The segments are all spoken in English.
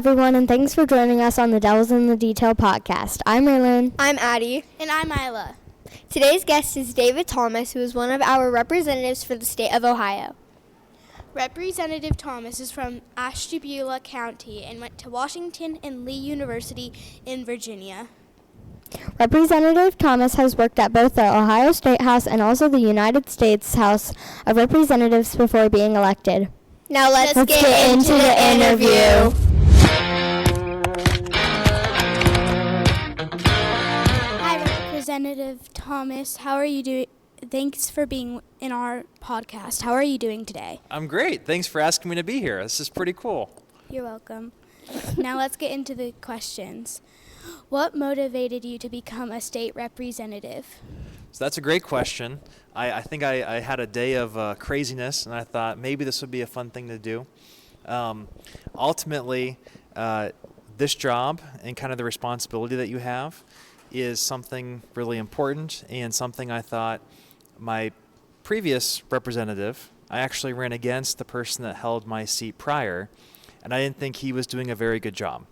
everyone, and thanks for joining us on the Devils in the Detail podcast. I'm Raylan. I'm Addie. And I'm Isla. Today's guest is David Thomas, who is one of our representatives for the state of Ohio. Representative Thomas is from Ashtabula County and went to Washington and Lee University in Virginia. Representative Thomas has worked at both the Ohio State House and also the United States House of Representatives before being elected. Now let's get into the interview. Hi, Representative Thomas. How are you doing? Thanks for being in our podcast. How are you doing today? I'm great. Thanks for asking me to be here. This is pretty cool. You're welcome. Now let's get into the questions. What motivated you to become a state representative? So that's a great question. I think I had a day of craziness, and I thought maybe this would be a fun thing to do. Ultimately, this job and kind of the responsibility that you have is something really important and something I thought my previous representative, I actually ran against the person that held my seat prior, and I didn't think he was doing a very good job.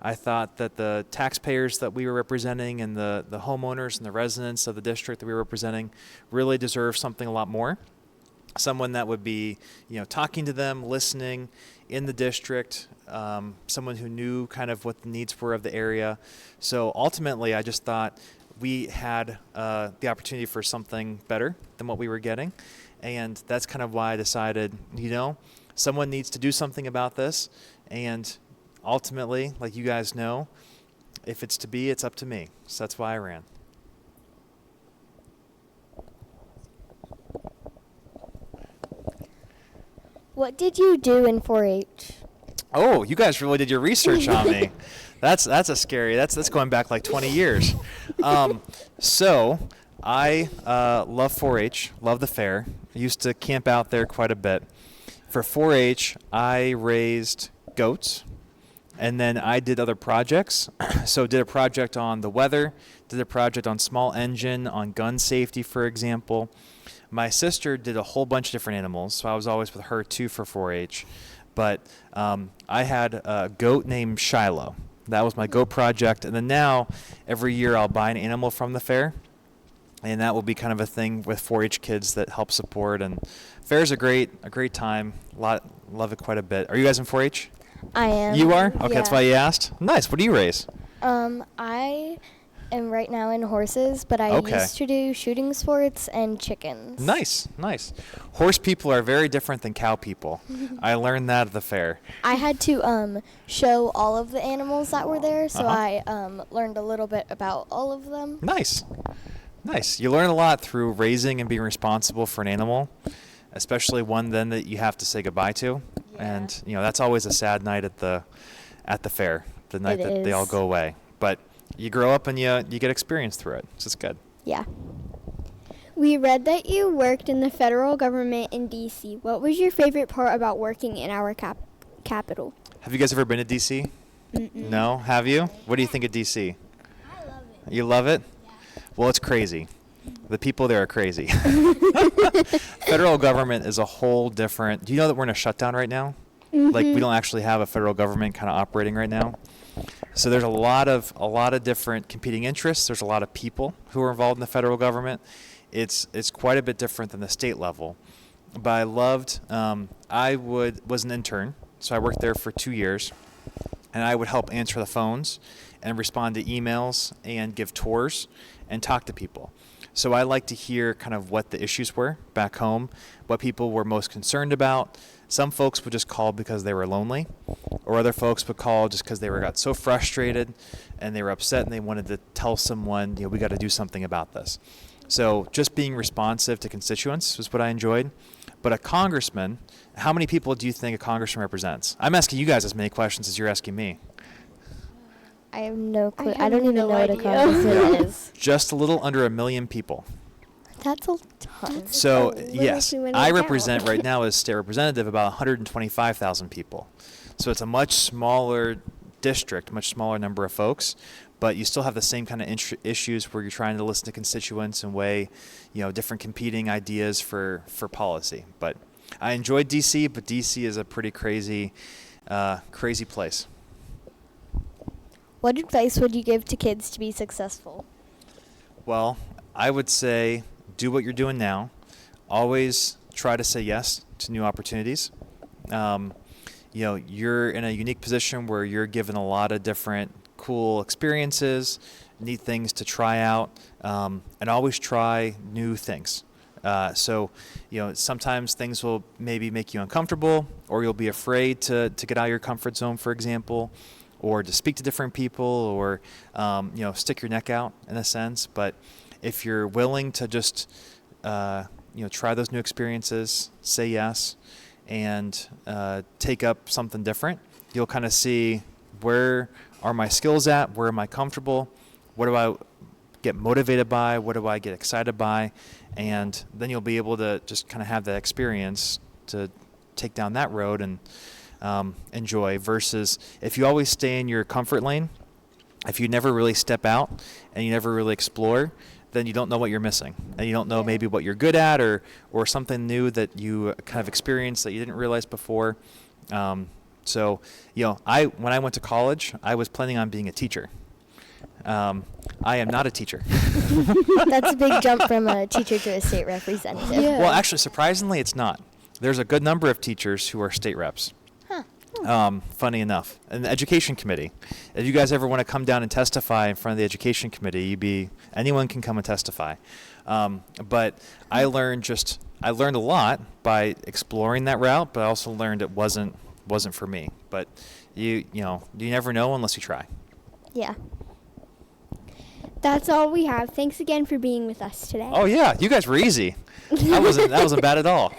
I thought that the taxpayers that we were representing and the homeowners and the residents of the district that we were representing really deserve something a lot more. Someone that would be, talking to them, listening in the district, someone who knew kind of what the needs were of the area. So ultimately, I just thought we had the opportunity for something better than what we were getting. And that's kind of why I decided, someone needs to do something about this. And ultimately, like you guys know, if it's to be, it's up to me. So that's why I ran. What did you do in 4-H? Oh, you guys really did your research on me. That's going back like 20 years. So I love 4-H, love the fair. I used to camp out there quite a bit. For 4-H, I raised goats. And then I did other projects. So did a project on the weather, did a project on small engine, on gun safety, for example. My sister did a whole bunch of different animals, so I was always with her too for 4-H. But I had a goat named Shiloh. That was my goat project. And then now, every year I'll buy an animal from the fair. And that will be kind of a thing with 4-H kids that help support. And fair's a great time. Love it quite a bit. Are you guys in 4-H? I am. You are? Okay, yeah. That's why you asked. Nice. What do you raise? I am right now in horses, but I used to do shooting sports and chickens. Nice. Horse people are very different than cow people. I learned that at the fair. I had to show all of the animals that were there, so I learned a little bit about all of them. Nice. You learn a lot through raising and being responsible for an animal, especially one then that you have to say goodbye to. Yeah. And that's always a sad night at the fair, the night that they all go away. But you grow up and you get experience through it, so it's good. Yeah. We read that you worked in the federal government in D.C. What was your favorite part about working in our capital? Have you guys ever been to D.C.? Mm-mm. No? Have you? What do you think of D.C.? I love it. You love it? Yeah. Well, it's crazy. The people there are crazy. Federal government is a whole different. Do you know that we're in a shutdown right now? Mm-hmm. Like we don't actually have a federal government kind of operating right now. So there's a lot of different competing interests. There's a lot of people who are involved in the federal government. It's quite a bit different than the state level. But I loved. Was an intern, so I worked there for 2 years, and I would help answer the phones and respond to emails and give tours and talk to people. So I like to hear kind of what the issues were back home, what people were most concerned about. Some folks would just call because they were lonely, or other folks would call just because they got so frustrated and they were upset and they wanted to tell someone, we got to do something about this. So just being responsive to constituents was what I enjoyed. But a congressman, how many people do you think a congressman represents? I'm asking you guys as many questions as you're asking me. I have no clue. I don't even know what a congressman is. Just a little under 1 million people. That's a ton. So, yes, I represent right now as state representative about 125,000 people. So it's a much smaller district, much smaller number of folks, but you still have the same kind of issues where you're trying to listen to constituents and weigh, different competing ideas for policy. But I enjoyed D.C., but D.C. is a pretty crazy place. What advice would you give to kids to be successful? Well, I would say do what you're doing now. Always try to say yes to new opportunities. You're in a unique position where you're given a lot of different cool experiences, neat things to try out, and always try new things. Sometimes things will maybe make you uncomfortable, or you'll be afraid to get out of your comfort zone, for example, or to speak to different people, or stick your neck out in a sense. But if you're willing to just try those new experiences, say yes, and take up something different, you'll kind of see, where are my skills at? Where am I comfortable? What do I get motivated by? What do I get excited by? And then you'll be able to just kind of have that experience to take down that road and enjoy, versus if you always stay in your comfort lane, if you never really step out and you never really explore, then you don't know what you're missing, and you don't know maybe what you're good at, or something new that you kind of experienced that you didn't realize before. When I went to college, I was planning on being a teacher. I am not a teacher. That's a big jump from a teacher to a state representative. Yeah. Well, actually, surprisingly, it's not. There's a good number of teachers who are state reps. Funny enough. And the education committee. If you guys ever want to come down and testify in front of the education committee, anyone can come and testify. But I learned a lot by exploring that route, but I also learned it wasn't for me. But you never know unless you try. Yeah. That's all we have. Thanks again for being with us today. Oh yeah, you guys were easy. That wasn't bad at all.